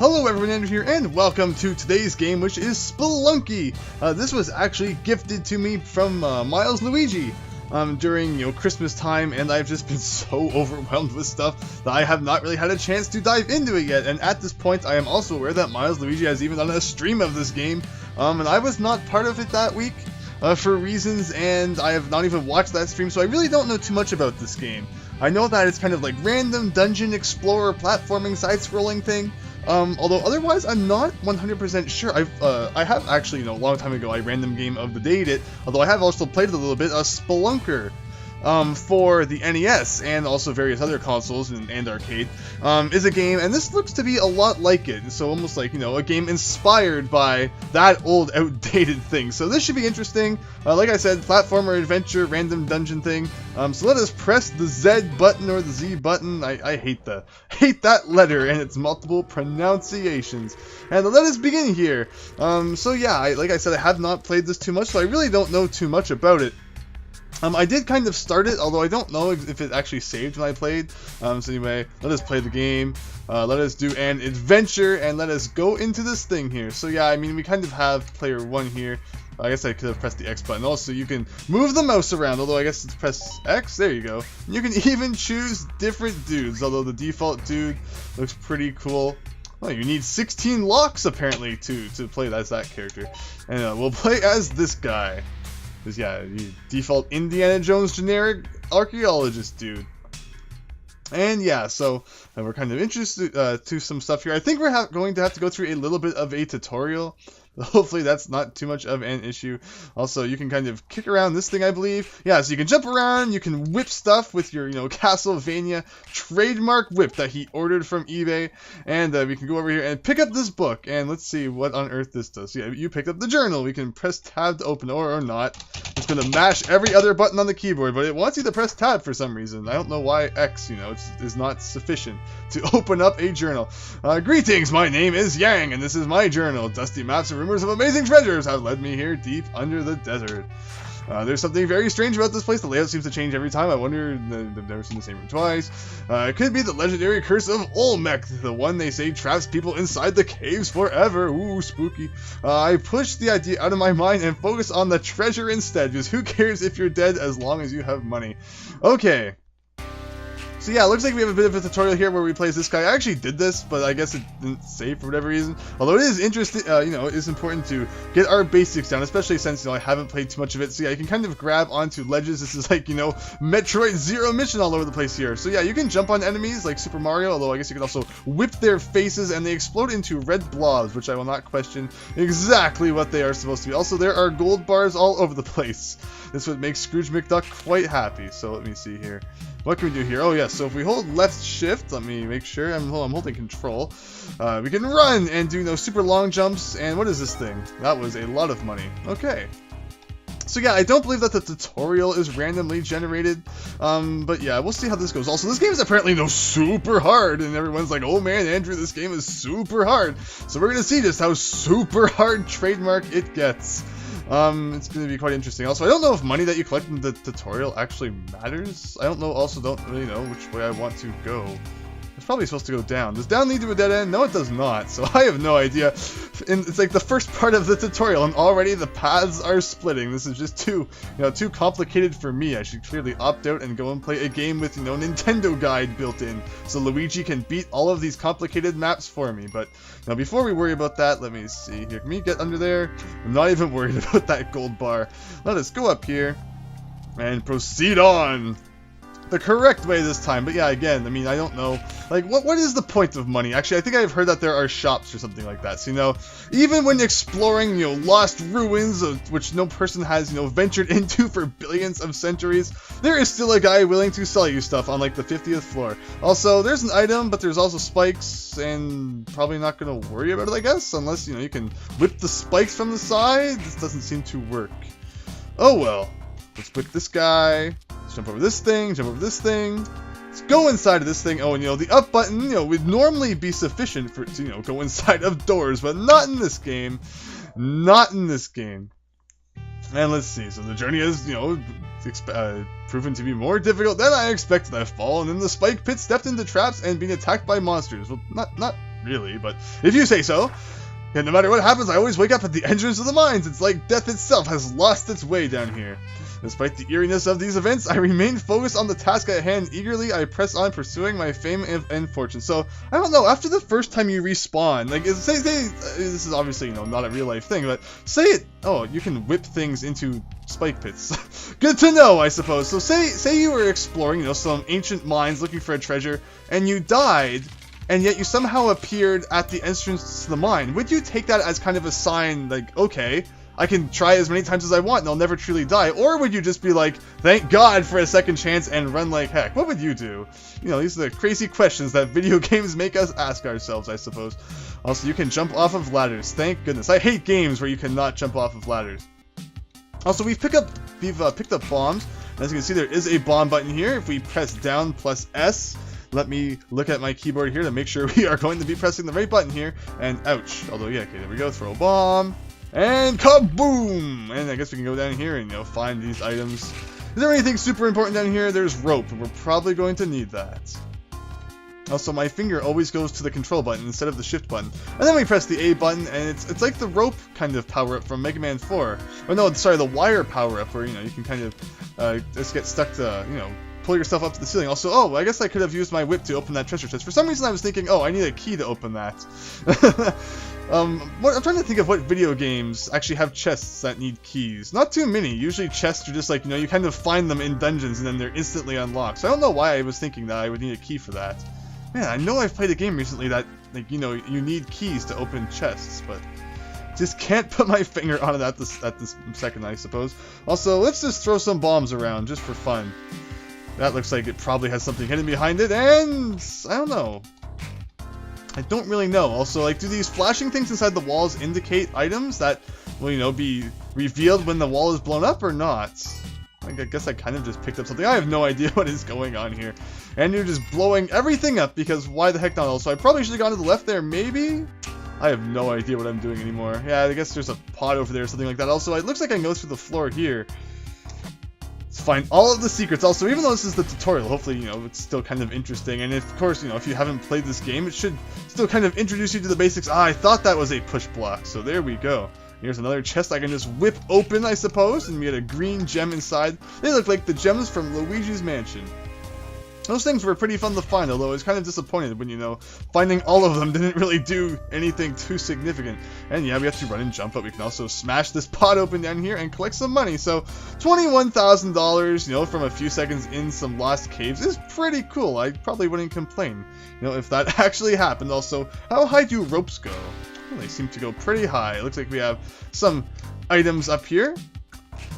Hello everyone, Andrew here, and welcome to today's game, which is Spelunky. This was actually gifted to me from MilesLuigi during Christmas time, and I've just been so overwhelmed with stuff that I have not really had a chance to dive into it yet. And at this point, I am also aware that MilesLuigi has even done a stream of this game, and I was not part of it that week for reasons, and I have not even watched that stream, so I really don't know too much about this game. I know that it's kind of like random dungeon explorer platforming side-scrolling thing. Although otherwise, I'm not 100% sure. I have actually, a long time ago, I random game of the dayed it. Although I have also played it a little bit, Spelunker, for the NES and also various other consoles and arcade, is a game, and this looks to be a lot like it. So almost like, a game inspired by that old, outdated thing. So this should be interesting. Like I said, platformer, adventure, random dungeon thing. So let us press the Z button or the Z button. I hate that letter and its multiple pronunciations. And let us begin here. So yeah, like I said, I have not played this too much, so I really don't know too much about it. I did kind of start it, although I don't know if it actually saved when I played. So anyway, let us play the game, let us do an adventure, and let us go into this thing here. So yeah, I mean, we kind of have player 1 here. I guess I could have pressed the X button. Also, you can move the mouse around, although I guess it's press X. There you go. You can even choose different dudes, although the default dude looks pretty cool. Well, you need 16 locks, apparently, to play as that character. And we'll play as this guy. Because, yeah, you default Indiana Jones generic archaeologist dude. And yeah, so we're kind of interested to some stuff here. I think we're going to have to go through a little bit of a tutorial. Hopefully that's not too much of an issue. Also, you can kind of kick around this thing, I believe. Yeah, so you can jump around, you can whip stuff with your, Castlevania trademark whip that he ordered from eBay. And we can go over here and pick up this book. And let's see what on earth this does. So, yeah, you picked up the journal. We can press tab to open it or not. It's going to mash every other button on the keyboard, but it wants you to press tab for some reason. I don't know why X, is not sufficient to open up a journal. Greetings, my name is Yang, and this is my journal. Dusty maps and rumors of amazing treasures have led me here deep under the desert. There's something very strange about this place. The layout seems to change every time. I wonder, they've never seen the same room twice. It could be the legendary curse of Olmec, the one they say traps people inside the caves forever. Ooh, spooky. I pushed the idea out of my mind and focus on the treasure instead, because who cares if you're dead as long as you have money. Okay. So yeah, it looks like we have a bit of a tutorial here where we play as this guy. I actually did this, but I guess it didn't save for whatever reason. Although it is interesting, it is important to get our basics down, especially since, I haven't played too much of it. So yeah, you can kind of grab onto ledges. This is like, Metroid Zero Mission all over the place here. So yeah, you can jump on enemies like Super Mario, although I guess you can also whip their faces and they explode into red blobs, which I will not question exactly what they are supposed to be. Also, there are gold bars all over the place. This would make Scrooge McDuck quite happy. So let me see here. What can we do here? Oh yeah, so if we hold left shift, let me make sure, I'm holding control. We can run and do super long jumps, and what is this thing? That was a lot of money. Okay. So yeah, I don't believe that the tutorial is randomly generated, but yeah, we'll see how this goes. Also, this game is apparently super hard, and everyone's like, oh man, Andrew, this game is super hard. So we're gonna see just how super hard trademark it gets. It's going to be quite interesting. Also, I don't know if money that you collect in the tutorial actually matters. I don't really know which way I want to go. It's probably supposed to go down. Does down lead to a dead end? No, it does not. So I have no idea. And it's like the first part of the tutorial, and already the paths are splitting. This is just too complicated for me. I should clearly opt out and go and play a game with, Nintendo Guide built in, so Luigi can beat all of these complicated maps for me. But before we worry about that, let me see here. Can we get under there? I'm not even worried about that gold bar. Let us go up here and proceed on the correct way this time. But yeah, again, I don't know, like, what is the point of money? Actually, I think I've heard that there are shops or something like that. So, even when exploring, lost ruins, which no person has, ventured into for billions of centuries, there is still a guy willing to sell you stuff on, like, the 50th floor. Also, there's an item, but there's also spikes, and probably not going to worry about it, I guess, unless, you can whip the spikes from the side. This doesn't seem to work. Oh, well. Let's whip this guy. Let's jump over this thing, jump over this thing. Let's go inside of this thing. Oh, and the up button, would normally be sufficient for to, go inside of doors, but not in this game. Not in this game. And let's see. So the journey is, proven to be more difficult than I expected. I've fallen in the spike pit, stepped into traps, and been attacked by monsters. Well, not really, but if you say so. And no matter what happens, I always wake up at the entrance of the mines. It's like death itself has lost its way down here. Despite the eeriness of these events, I remain focused on the task at hand. Eagerly, I press on, pursuing my fame and fortune. So, I don't know, after the first time you respawn, like, say this is obviously, you know, not a real-life thing, but say it, oh, you can whip things into spike pits. Good to know, I suppose. So, say you were exploring, you know, some ancient mines looking for a treasure, and you died, and yet you somehow appeared at the entrance to the mine. Would you take that as kind of a sign, like, okay, I can try as many times as I want and I'll never truly die? Or would you just be like, thank God for a second chance and run like heck? What would you do? You know, these are the crazy questions that video games make us ask ourselves, I suppose. Also, you can jump off of ladders. Thank goodness. I hate games where you cannot jump off of ladders. Also, we've picked up bombs. As you can see, there is a bomb button here. If we press down plus S, let me look at my keyboard here to make sure we are going to be pressing the right button here. And ouch. Although, yeah, okay, there we go. Throw a bomb. And kaboom! And I guess we can go down here and, you know, find these items. Is there anything super important down here? There's rope, and we're probably going to need that. Also, my finger always goes to the control button instead of the shift button. And then we press the A button, and it's like the rope kind of power-up from Mega Man 4. Or no, sorry, the wire power-up, where, you know, you can kind of just get stuck to, you know, pull yourself up to the ceiling. Also, oh, I guess I could have used my whip to open that treasure chest. For some reason I was thinking, oh, I need a key to open that. I'm trying to think of what video games actually have chests that need keys. Not too many. Usually chests are just like, you know, you kind of find them in dungeons and then they're instantly unlocked. So I don't know why I was thinking that I would need a key for that. Man, I know I've played a game recently that, like, you know, you need keys to open chests, but just can't put my finger on it at this second, I suppose. Also, let's just throw some bombs around just for fun. That looks like it probably has something hidden behind it, and I don't know. I don't really know. Also, like, do these flashing things inside the walls indicate items that will, you know, be revealed when the wall is blown up or not? Like, I guess I kind of just picked up something. I have no idea what is going on here. And you're just blowing everything up because why the heck not? Also, I probably should have gone to the left there, maybe? I have no idea what I'm doing anymore. Yeah, I guess there's a pot over there or something like that. Also, it looks like I can go through the floor here. Let's find all of the secrets. Also, even though this is the tutorial, hopefully, you know, it's still kind of interesting. And of course, you know, if you haven't played this game, it should still kind of introduce you to the basics. Ah, I thought that was a push block. So there we go. Here's another chest I can just whip open, I suppose, and we get a green gem inside. They look like the gems from Luigi's Mansion. Those things were pretty fun to find, although I was kind of disappointed when, you know, finding all of them didn't really do anything too significant. And yeah, we have to run and jump, but we can also smash this pot open down here and collect some money. So, $21,000, you know, from a few seconds in some lost caves is pretty cool. I probably wouldn't complain, you know, if that actually happened. Also, how high do ropes go? Well, they seem to go pretty high. It looks like we have some items up here.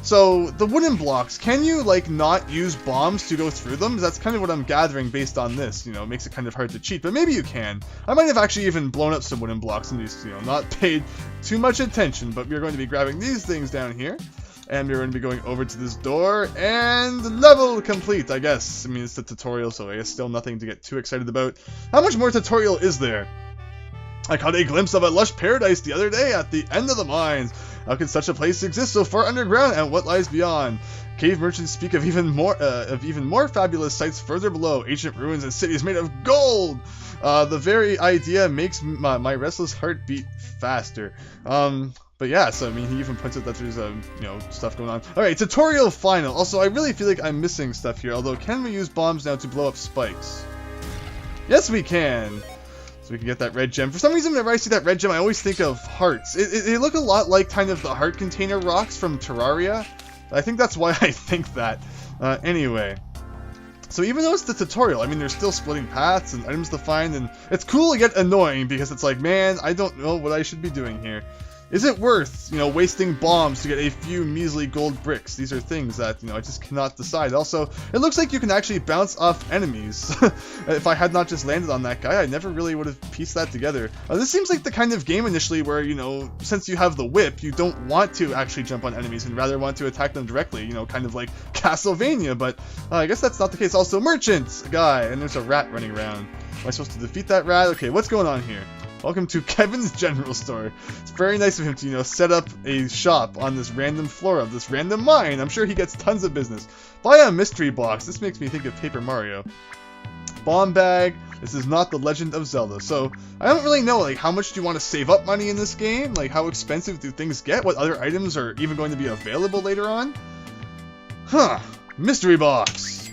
So, the wooden blocks, can you, like, not use bombs to go through them? That's kind of what I'm gathering based on this, you know, it makes it kind of hard to cheat, but maybe you can. I might have actually even blown up some wooden blocks and just, you know, not paid too much attention, but we're going to be grabbing these things down here, and we're going to be going over to this door, and level complete, I guess. I mean, it's the tutorial, so I guess still nothing to get too excited about. How much more tutorial is there? I caught a glimpse of a lush paradise the other day at the end of the mines. How could such a place exist so far underground, and what lies beyond? Cave merchants speak of even more fabulous sights further below, ancient ruins and cities made of gold. The very idea makes my restless heart beat faster. But yeah, so I mean, he even points out that there's you know, stuff going on. All right, tutorial final. Also, I really feel like I'm missing stuff here. Although, can we use bombs now to blow up spikes? Yes, we can. So we can get that red gem. For some reason, whenever I see that red gem, I always think of hearts. They look a lot like kind of the heart container rocks from Terraria. I think that's why I think that. Anyway. So even though it's the tutorial, I mean, there's still splitting paths and items to find, and it's cool yet annoying because it's like, man, I don't know what I should be doing here. Is it worth, you know, wasting bombs to get a few measly gold bricks? These are things that, you know, I just cannot decide. Also, it looks like you can actually bounce off enemies. If I had not just landed on that guy, I never really would have pieced that together. This seems like the kind of game initially where, you know, since you have the whip, you don't want to actually jump on enemies and rather want to attack them directly, you know, kind of like Castlevania, but I guess that's not the case. Also, merchant guy, and there's a rat running around. Am I supposed to defeat that rat? Okay, what's going on here? Welcome to Kevin's General Store. It's very nice of him to, you know, set up a shop on this random floor of this random mine. I'm sure he gets tons of business. Buy a mystery box. This makes me think of Paper Mario. Bomb bag. This is not The Legend of Zelda. So, I don't really know, like, how much do you want to save up money in this game? Like, how expensive do things get? What other items are even going to be available later on? Huh. Mystery box.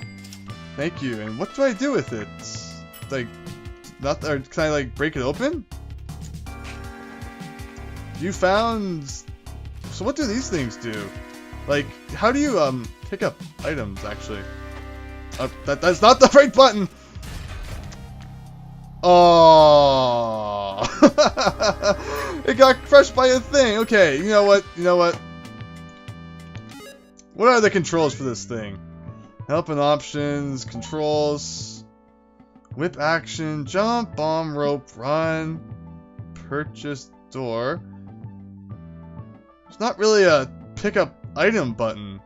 Thank you. And what do I do with it? Like, not, or can I, like, break it open? You found... So what do these things do? Like, how do you, pick up items, actually? That's not the right button! Oh, it got crushed by a thing. Okay, you know what? You know what? What are the controls for this thing? Help and options, controls, whip action, jump, bomb, rope, run, purchase, door. It's not really a pick up item button.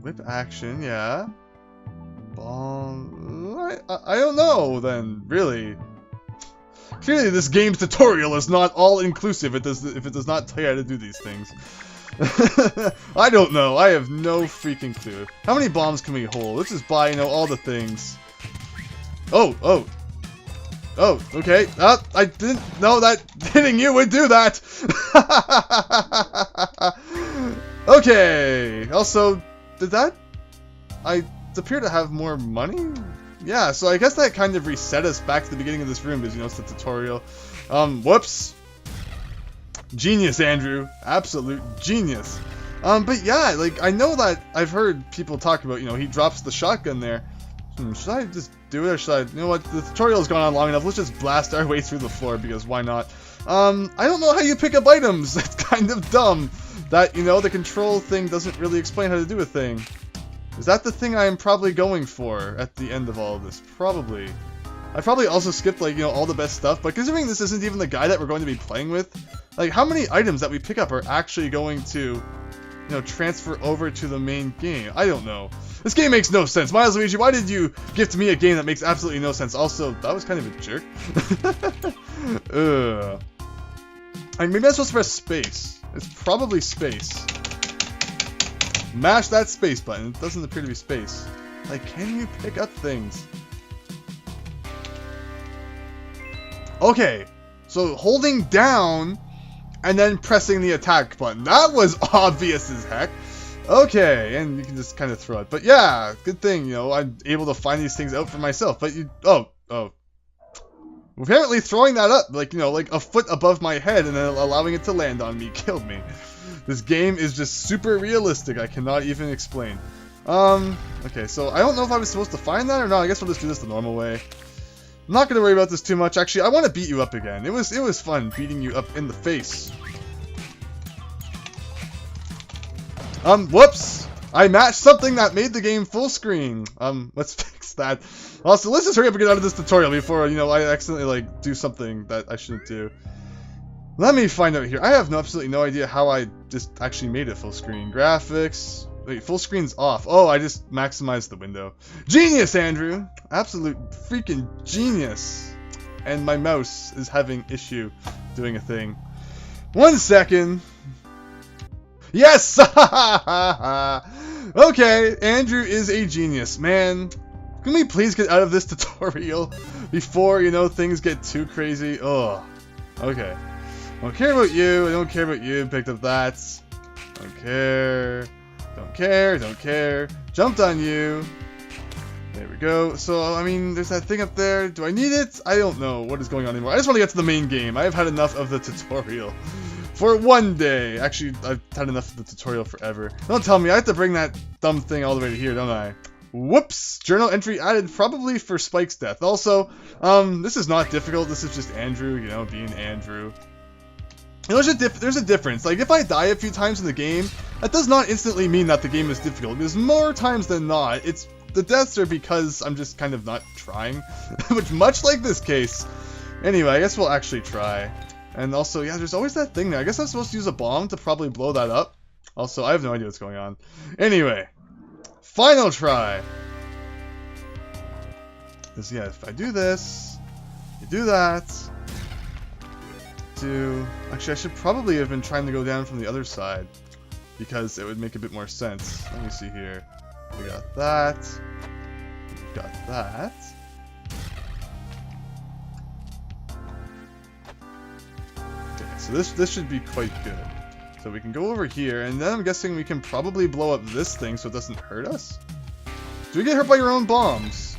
Whip action, yeah. Bomb. I don't know then, really. Clearly this game's tutorial is not all inclusive if it does not tell you how to do these things. I don't know. I have no freaking clue. How many bombs can we hold? Let's just buy, you know, all the things. Oh, okay. I didn't know that hitting you would do that. Okay. Also, did that... I appear to have more money? Yeah, so I guess that kind of reset us back to the beginning of this room because, you know, it's the tutorial. Whoops. Genius, Andrew. Absolute genius. But yeah, like, I know that I've heard people talk about, you know, he drops the shotgun there. Should I just do it or should I... You know what, the tutorial's gone on long enough. Let's just blast our way through the floor because why not? I don't know how you pick up items. That's kind of dumb. That, you know, the control thing doesn't really explain how to do a thing. Is that the thing I am probably going for at the end of all of this? Probably. I probably also skipped, like, you know, all the best stuff, but considering this isn't even the guy that we're going to be playing with, like, how many items that we pick up are actually going to, you know, transfer over to the main game? I don't know. This game makes no sense. MilesLuigi, why did you gift me a game that makes absolutely no sense? Also, that was kind of a jerk. I mean, maybe I'm supposed to press space. It's probably space. Mash that space button. It doesn't appear to be space. Like, can you pick up things? Okay, so holding down and then pressing the attack button. That was obvious as heck. Okay, and you can just kind of throw it. But yeah, good thing, you know, I'm able to find these things out for myself. But you... Oh. Apparently throwing that up, like, you know, like a foot above my head and then allowing it to land on me killed me. This game is just super realistic. I cannot even explain. Okay, so I don't know if I was supposed to find that or not. I guess we'll just do this the normal way. I'm not going to worry about this too much. Actually, I want to beat you up again. It was fun beating you up in the face. Whoops! I matched something that made the game full screen. Let's fix that. Also, let's just hurry up and get out of this tutorial before, you know, I accidentally, like, do something that I shouldn't do. Let me find out here. I have absolutely no idea how I just actually made it full screen. Graphics. Wait, full screen's off. Oh, I just maximized the window. Genius, Andrew! Absolute freaking genius. And my mouse is having issue doing a thing. 1 second. Yes! Okay, Andrew is a genius. Man, can we please get out of this tutorial before, you know, things get too crazy? Oh, okay. Don't care about you. I don't care about you. Picked up that. Don't care. Don't care. Don't care. Jumped on you. There we go. So, I mean, there's that thing up there. Do I need it? I don't know what is going on anymore. I just want to get to the main game. I have had enough of the tutorial. For one day. Actually, I've had enough of the tutorial forever. Don't tell me I have to bring that dumb thing all the way to here, don't I? Whoops! Journal entry added probably for Spike's death. Also, this is not difficult. This is just Andrew, you know, being Andrew. You know, there's a difference. Like, if I die a few times in the game, that does not instantly mean that the game is difficult. Because more times than not, the deaths are because I'm just kind of not trying. Which, much like this case. Anyway, I guess we'll actually try. And also, yeah, there's always that thing there. I guess I'm supposed to use a bomb to probably blow that up. Also, I have no idea what's going on. Anyway, final try. Because, yeah, if I do this, you do that. Actually, I should probably have been trying to go down from the other side. Because it would make a bit more sense. Let me see here. We got that. We got that. so this should be quite good. So we can go over here, and then I'm guessing we can probably blow up this thing so it doesn't hurt us. Do we get hurt by your own bombs?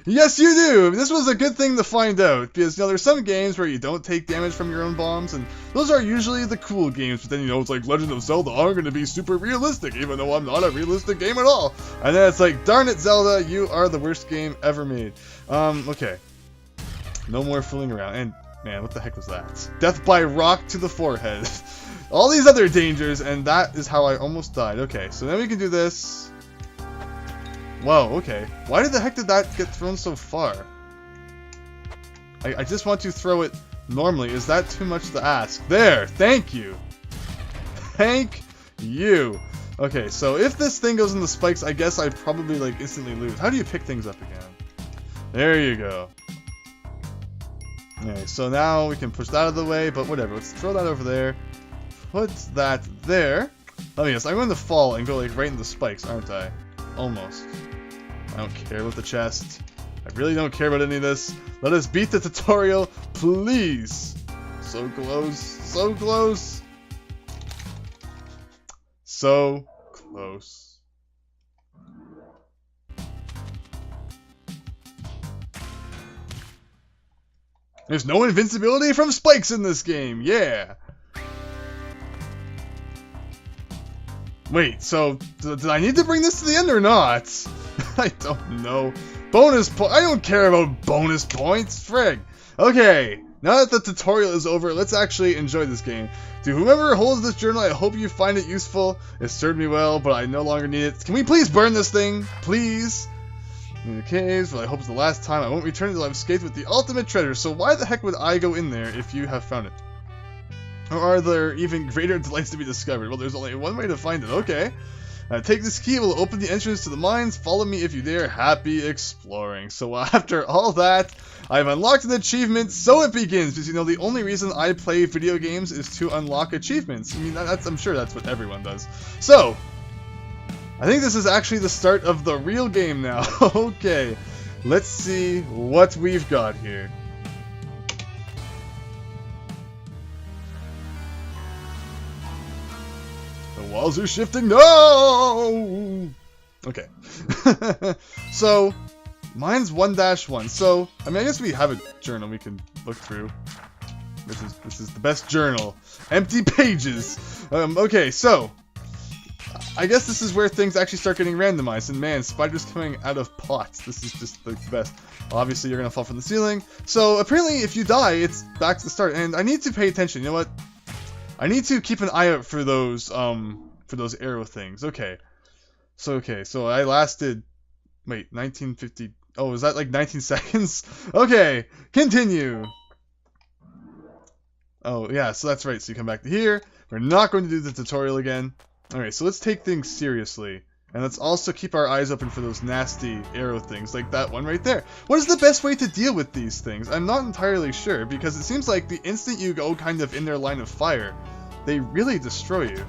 Yes, you do! This was a good thing to find out, because, you know, there's some games where you don't take damage from your own bombs, and those are usually the cool games, but then, you know, it's like Legend of Zelda are going to be super realistic, even though I'm not a realistic game at all. And then it's like, darn it, Zelda, you are the worst game ever made. Okay. No more fooling around, and, man, what the heck was that? Death by rock to the forehead. All these other dangers, and that is how I almost died. Okay, so then we can do this. Whoa, okay. Why the heck did that get thrown so far? I just want to throw it normally. Is that too much to ask? There! Thank you! Thank you! Okay, so if this thing goes in the spikes, I guess I'd probably, like, instantly lose. How do you pick things up again? There you go. Okay, so now we can push that out of the way, but whatever. Let's throw that over there. Put that there. Oh yes, I'm going to fall and go, like, right in the spikes, aren't I? Almost. I don't care about the chest. I really don't care about any of this. Let us beat the tutorial, please. So close. So close. So close. There's no invincibility from spikes in this game. Yeah. Wait, so did I need to bring this to the end or not? I don't know. Bonus point. I don't care about bonus points. Frig. Okay. Now that the tutorial is over, let's actually enjoy this game. To whomever holds this journal, I hope you find it useful. It served me well, but I no longer need it. Can we please burn this thing? Please? In the caves, well, I hope it's the last time. I won't return until I've escaped with the ultimate treasure. So why the heck would I go in there if you have found it? Or are there even greater delights to be discovered? Well, there's only one way to find it. Okay. Take this key, it will open the entrance to the mines. Follow me if you dare. Happy exploring. So after all that, I've unlocked an achievement, so it begins. Because, you know, the only reason I play video games is to unlock achievements. I mean, I'm sure that's what everyone does. So, I think this is actually the start of the real game now. Okay, let's see what we've got here. The walls are shifting. No! Okay. So, mine's 1-1. So, I mean, I guess we have a journal we can look through. This is the best journal. Empty pages. Okay, so I guess this is where things actually start getting randomized. And man, spiders coming out of pots. This is just the best. Obviously, you're gonna fall from the ceiling. So apparently, if you die, it's back to the start. And I need to pay attention. You know what? I need to keep an eye out for those arrow things. Okay. So I lasted, wait, 1950. Oh, is that like 19 seconds? Okay, continue. Oh yeah, so that's right. So you come back to here. We're not going to do the tutorial again. Alright, so let's take things seriously. And let's also keep our eyes open for those nasty arrow things, like that one right there. What is the best way to deal with these things? I'm not entirely sure, because it seems like the instant you go kind of in their line of fire, they really destroy you.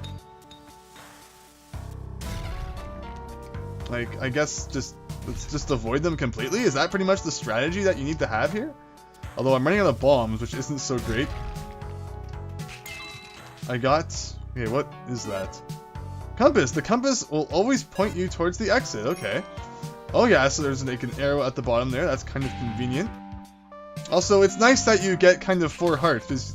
Like, I guess let's just avoid them completely? Is that pretty much the strategy that you need to have here? Although I'm running out of bombs, which isn't so great. Okay, what is that? Compass. The compass will always point you towards the exit. Okay. Oh yeah, so there's like an arrow at the bottom there. That's kind of convenient. Also, it's nice that you get kind of 4 hearts. Because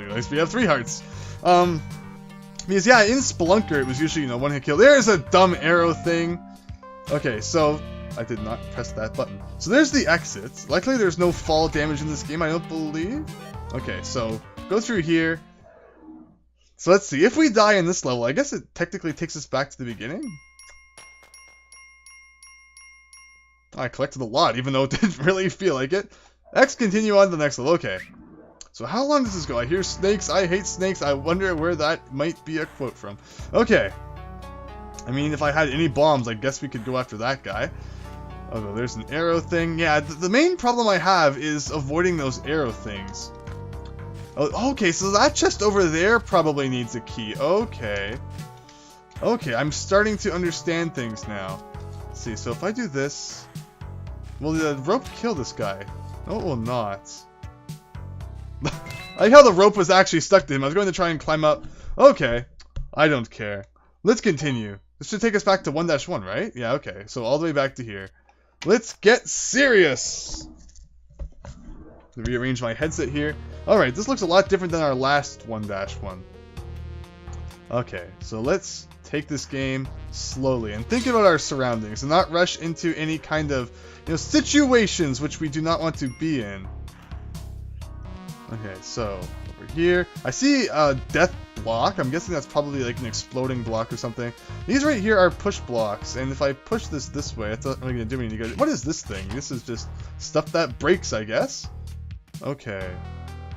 at least we have 3 hearts. Because yeah, in Spelunker it was usually, you know, 1-hit kill. There's a dumb arrow thing. Okay, so I did not press that button. So there's the exit. Luckily there's no fall damage in this game, I don't believe. Okay, so go through here. So let's see, if we die in this level, I guess it technically takes us back to the beginning? I collected a lot, even though it didn't really feel like it. X, continue on to the next level, okay. So how long does this go? I hear snakes, I hate snakes, I wonder where that might be a quote from. Okay. I mean, if I had any bombs, I guess we could go after that guy. Although there's an arrow thing. Yeah, the main problem I have is avoiding those arrow things. Oh, okay, so that chest over there probably needs a key. Okay. Okay, I'm starting to understand things now. Let's see, so if I do this... Will the rope kill this guy? No, it will not. I like how the rope was actually stuck to him. I was going to try and climb up. Okay. I don't care. Let's continue. This should take us back to 1-1, right? Yeah, okay. So all the way back to here. Let's get serious! Rearrange my headset here. Alright, this looks a lot different than our last 1-1. Okay, so let's take this game slowly and think about our surroundings and not rush into any kind of, situations which we do not want to be in. Okay, so over here, I see a death block. I'm guessing that's probably like an exploding block or something. These right here are push blocks, and if I push this way, it's not really gonna do me any good. What is this thing? This is just stuff that breaks, I guess. Okay,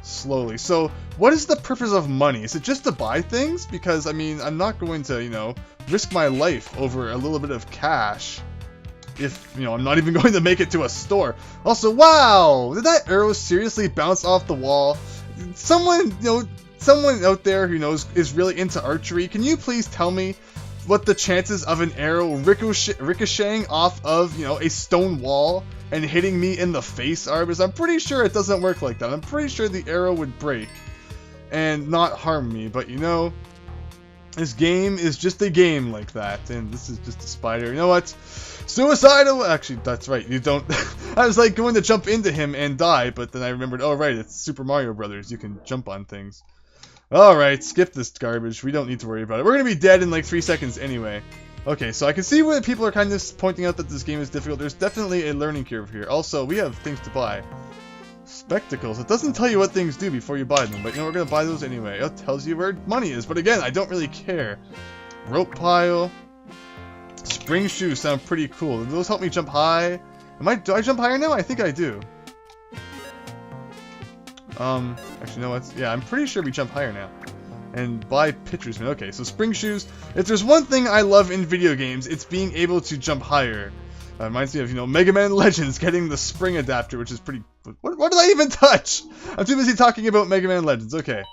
slowly. So, what is the purpose of money? Is it just to buy things? Because I mean, I'm not going to, risk my life over a little bit of cash. If, I'm not even going to make it to a store. Also, wow! Did that arrow seriously bounce off the wall? Someone, someone out there who is really into archery, can you please tell me what the chances of an arrow ricocheting off of, a stone wall and hitting me in the face are? Because I'm pretty sure it doesn't work like that. I'm pretty sure the arrow would break and not harm me, but this game is just a game like that, and this is just a spider. You know what? Suicidal! Actually, that's right, you don't... I was like going to jump into him and die, but then I remembered, oh right, it's Super Mario Brothers, you can jump on things. Alright, skip this garbage, we don't need to worry about it. We're gonna be dead in like 3 seconds anyway. Okay, so I can see where people are kind of pointing out that this game is difficult. There's definitely a learning curve here. Also, we have things to buy. Spectacles. It doesn't tell you what things do before you buy them, but we're gonna buy those anyway. It tells you where money is, but again, I don't really care. Rope pile. Spring shoes sound pretty cool. Do those help me jump high? Do I jump higher now? I think I do. Actually, you know what? Yeah, I'm pretty sure we jump higher now. And buy pitchers. Okay, so spring shoes. If there's one thing I love in video games, it's being able to jump higher. Reminds me of, Mega Man Legends getting the spring adapter, which is pretty... What did I even touch? I'm too busy talking about Mega Man Legends. Okay.